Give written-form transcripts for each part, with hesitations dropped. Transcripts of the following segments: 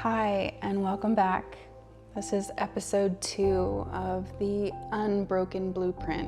Hi, and welcome back. This is episode 2 of the Unbroken Blueprint.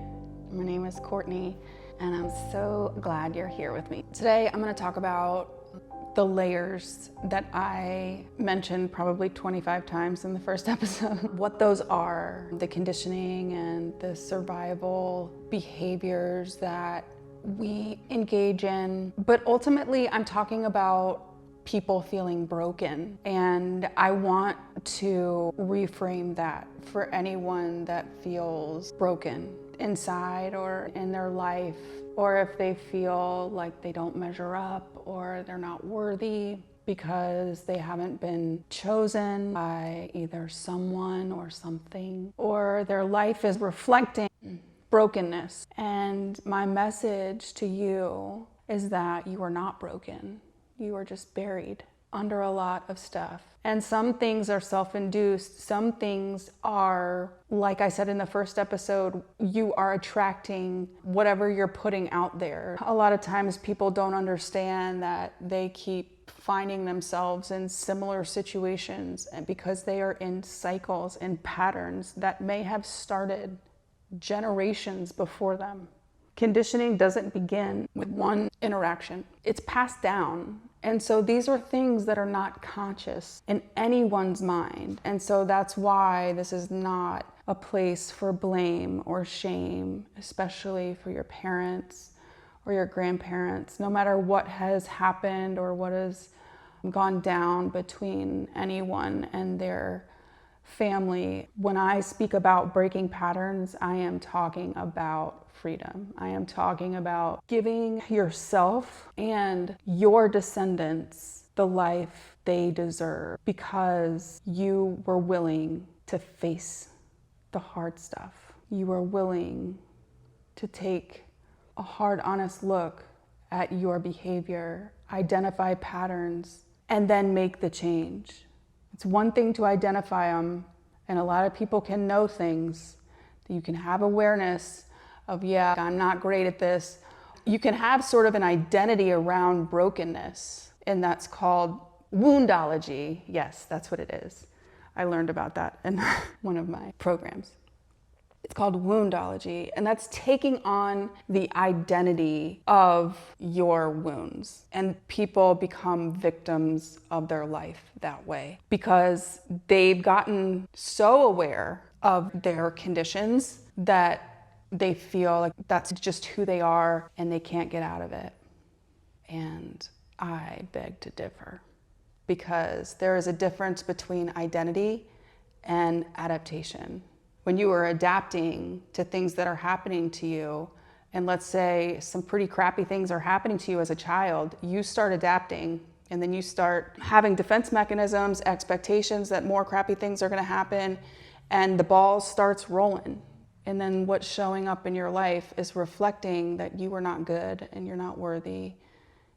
My name is Courtney, and I'm so glad you're here with me. Today, I'm going to talk about the layers that I mentioned probably 25 times in the first episode. What those are, the conditioning and the survival behaviors that we engage in. But ultimately, I'm talking about people feeling broken. And I want to reframe that for anyone that feels broken inside or in their life, or if they feel like they don't measure up or they're not worthy because they haven't been chosen by either someone or something, or their life is reflecting brokenness. And my message to you is that you are not broken. You are just buried under a lot of stuff. And some things are self-induced. Some things are, like I said in the first episode, you are attracting whatever you're putting out there. A lot of times people don't understand that they keep finding themselves in similar situations because they are in cycles and patterns that may have started generations before them. Conditioning doesn't begin with one interaction. It's passed down. And so these are things that are not conscious in anyone's mind. And so that's why this is not a place for blame or shame, especially for your parents or your grandparents, no matter what has happened or what has gone down between anyone and their family. When I speak about breaking patterns, I am talking about freedom. I am talking about giving yourself and your descendants the life they deserve because you were willing to face the hard stuff. You were willing to take a hard, honest look at your behavior, identify patterns, and then make the change. It's one thing to identify them, and a lot of people can know things. You can have awareness of, yeah, I'm not great at this. You can have sort of an identity around brokenness, and that's called Woundology. Yes, that's what it is. I learned about that in one of my programs. It's called Woundology, and that's taking on the identity of your wounds. And people become victims of their life that way because they've gotten so aware of their conditions that they feel like that's just who they are and they can't get out of it. And I beg to differ, because there is a difference between identity and adaptation. When you are adapting to things that are happening to you, and let's say some pretty crappy things are happening to you as a child, you start adapting, and then you start having defense mechanisms, expectations that more crappy things are going to happen, and the ball starts rolling. And then what's showing up in your life is reflecting that you are not good and you're not worthy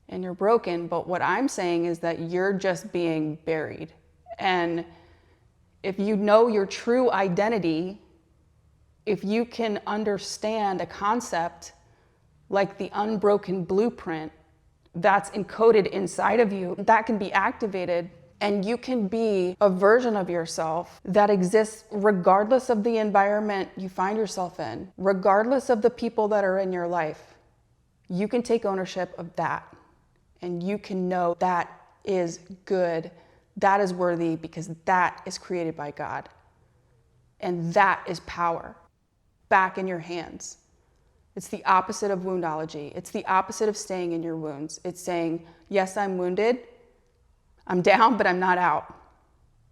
and you're broken. But what I'm saying is that you're just being buried. And if you know your true identity, if you can understand a concept like the unbroken blueprint that's encoded inside of you, that can be activated, and you can be a version of yourself that exists regardless of the environment you find yourself in, regardless of the people that are in your life. You can take ownership of that, and you can know that is good, that is worthy, because that is created by God. And that is power back in your hands. It's the opposite of woundology. It's the opposite of staying in your wounds. It's saying, yes, I'm wounded, I'm down, but I'm not out.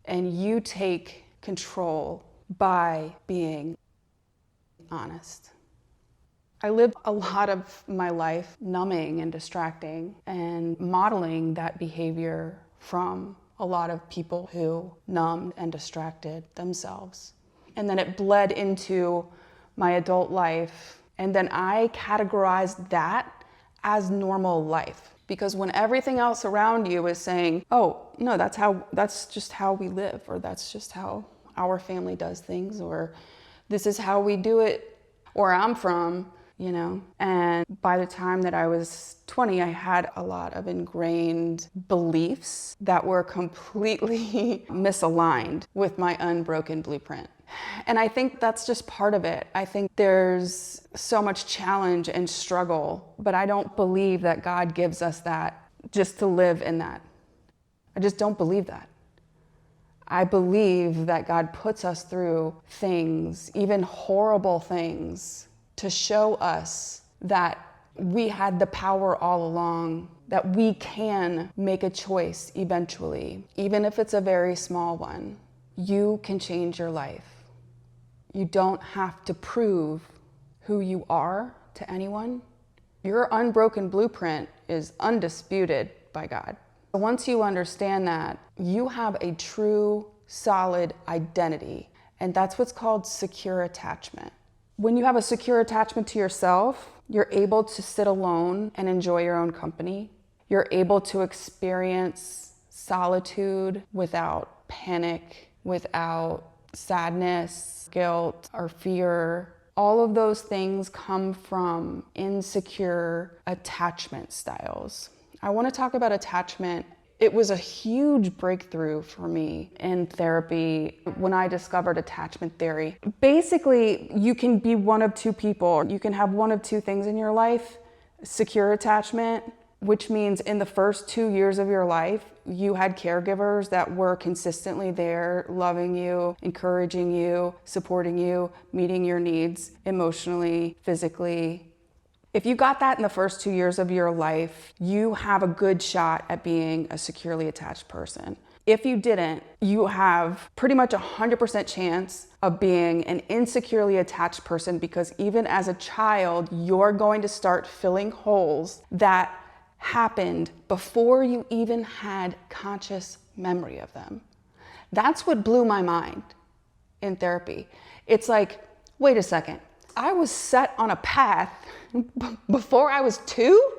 And you take control by being honest. I lived a lot of my life numbing and distracting and modeling that behavior from a lot of people who numbed and distracted themselves. And then it bled into my adult life. And then I categorized that as normal life. Because when everything else around you is saying, oh, no, that's just how we live, or that's just how our family does things, or this is how we do it where I'm from, you know? And by the time that I was 20, I had a lot of ingrained beliefs that were completely misaligned with my unbroken blueprint. And I think that's just part of it. I think there's so much challenge and struggle, but I don't believe that God gives us that just to live in that. I just don't believe that. I believe that God puts us through things, even horrible things, to show us that we had the power all along, that we can make a choice eventually, even if it's a very small one. You can change your life. You don't have to prove who you are to anyone. Your unbroken blueprint is undisputed by God. Once you understand that, you have a true, solid identity, and that's what's called secure attachment. When you have a secure attachment to yourself, you're able to sit alone and enjoy your own company. You're able to experience solitude without panic, without sadness, guilt, or fear. All of those things come from insecure attachment styles. I want to talk about attachment. It was a huge breakthrough for me in therapy when I discovered attachment theory. Basically, you can be one of two people. You can have one of two things in your life: secure attachment, which means in the first 2 years of your life, you had caregivers that were consistently there, loving you, encouraging you, supporting you, meeting your needs emotionally, physically. If you got that in the first 2 years of your life, you have a good shot at being a securely attached person. If you didn't, you have pretty much 100% chance of being an insecurely attached person, because even as a child, you're going to start filling holes that happened before you even had conscious memory of them. That's what blew my mind in therapy. It's like, wait a second, I was set on a path before I was 2?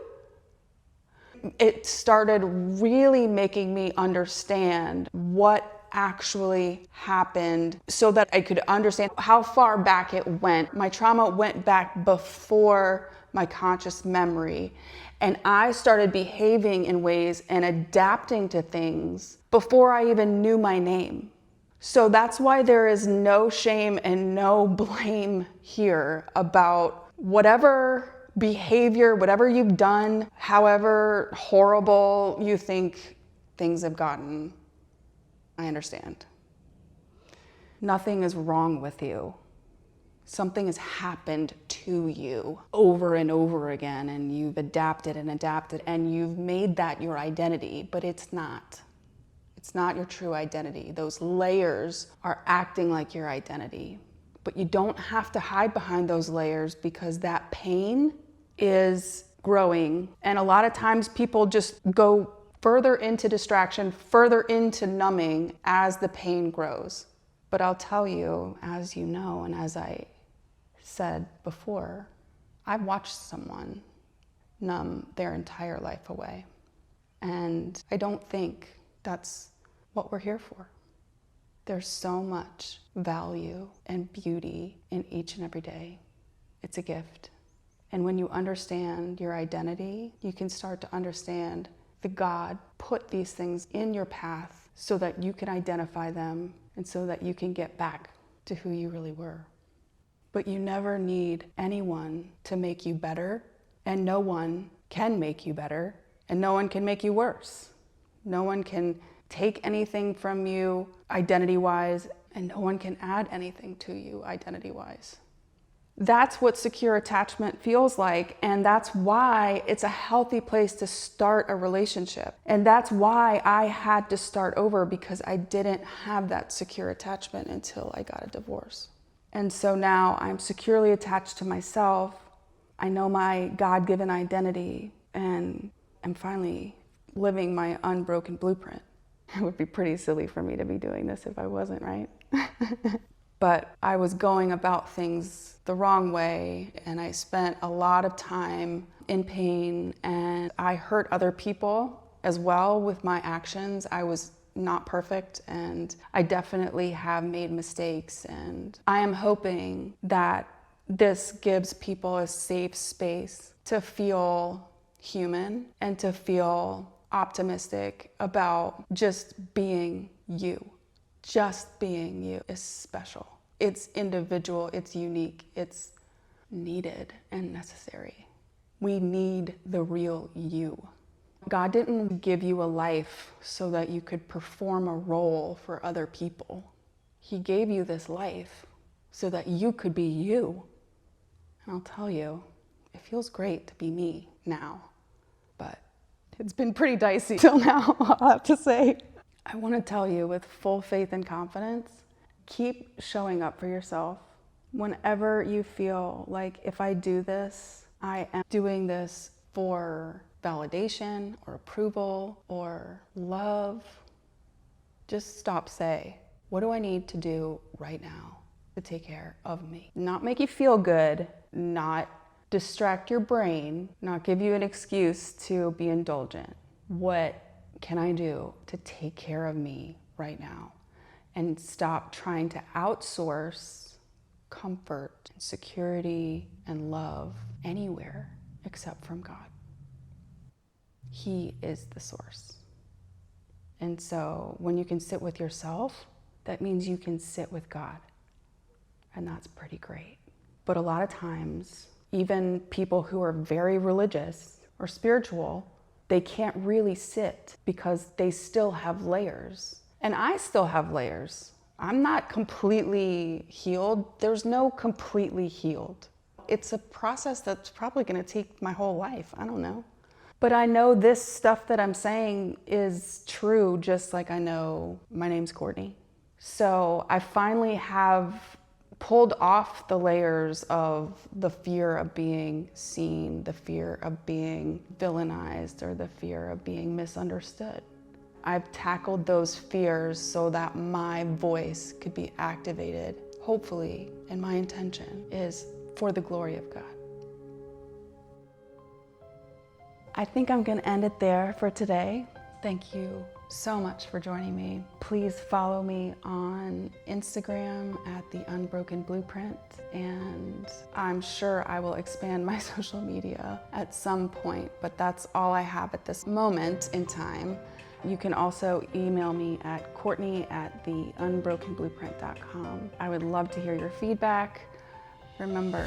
It started really making me understand what actually happened so that I could understand how far back it went. My trauma went back before my conscious memory, and I started behaving in ways and adapting to things before I even knew my name. So that's why there is no shame and no blame here about whatever behavior, whatever you've done, however horrible you think things have gotten. I understand. Nothing is wrong with you. Something has happened to you over and over again, and you've adapted and you've made that your identity, but it's not. It's not your true identity. Those layers are acting like your identity. But you don't have to hide behind those layers, because that pain is growing. And a lot of times people just go further into distraction, further into numbing as the pain grows. But I'll tell you, as you know, and as I said before, I've watched someone numb their entire life away. And I don't think that's what we're here for. There's so much value and beauty in each and every day. It's a gift. And when you understand your identity, you can start to understand that God put these things in your path so that you can identify them and so that you can get back to who you really were. But you never need anyone to make you better, and no one can make you better, and no one can make you worse. No one can take anything from you identity-wise, and no one can add anything to you identity-wise. That's what secure attachment feels like, and that's why it's a healthy place to start a relationship. And that's why I had to start over, because I didn't have that secure attachment until I got a divorce. And so now I'm securely attached to myself. I know my God-given identity, and I'm finally living my unbroken blueprint. It would be pretty silly for me to be doing this if I wasn't, right? But I was going about things the wrong way, and I spent a lot of time in pain, and I hurt other people as well with my actions. I was not perfect, and I definitely have made mistakes, and I am hoping that This gives people a safe space to feel human and to feel optimistic about just being you. Just being you is special. It's individual, it's unique, it's needed and necessary. We need the real you. God didn't give you a life so that you could perform a role for other people. He gave you this life so that you could be you. And I'll tell you, it feels great to be me now, but it's been pretty dicey till now, I'll have to say. I want to tell you with full faith and confidence, keep showing up for yourself. Whenever you feel like, if I do this, I am doing this for validation or approval or love, just stop, say, what do I need to do right now to take care of me? Not make you feel good, not distract your brain, not give you an excuse to be indulgent. What can I do to take care of me right now? And stop trying to outsource comfort, security, and love anywhere except from God. He is the source. And so when you can sit with yourself, that means you can sit with God. And that's pretty great. But a lot of times, even people who are very religious or spiritual, they can't really sit because they still have layers. And I still have layers. I'm not completely healed. There's no completely healed. It's a process that's probably going to take my whole life. I don't know. But I know this stuff that I'm saying is true, just like I know my name's Courtney. So I finally have pulled off the layers of the fear of being seen, the fear of being villainized, or the fear of being misunderstood. I've tackled those fears so that my voice could be activated, hopefully, and my intention is for the glory of God. I think I'm going to end it there for today. Thank you so much for joining me. Please follow me on Instagram at the Unbroken Blueprint, and I'm sure I will expand my social media at some point, but that's all I have at this moment in time. You can also email me at Courtney@theunbrokenblueprint.com. I would love to hear your feedback. Remember,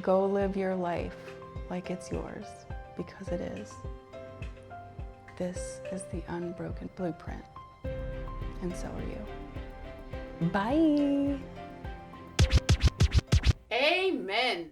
go live your life like it's yours, because it is. This is the Unbroken Blueprint, and so are you. Bye. Amen.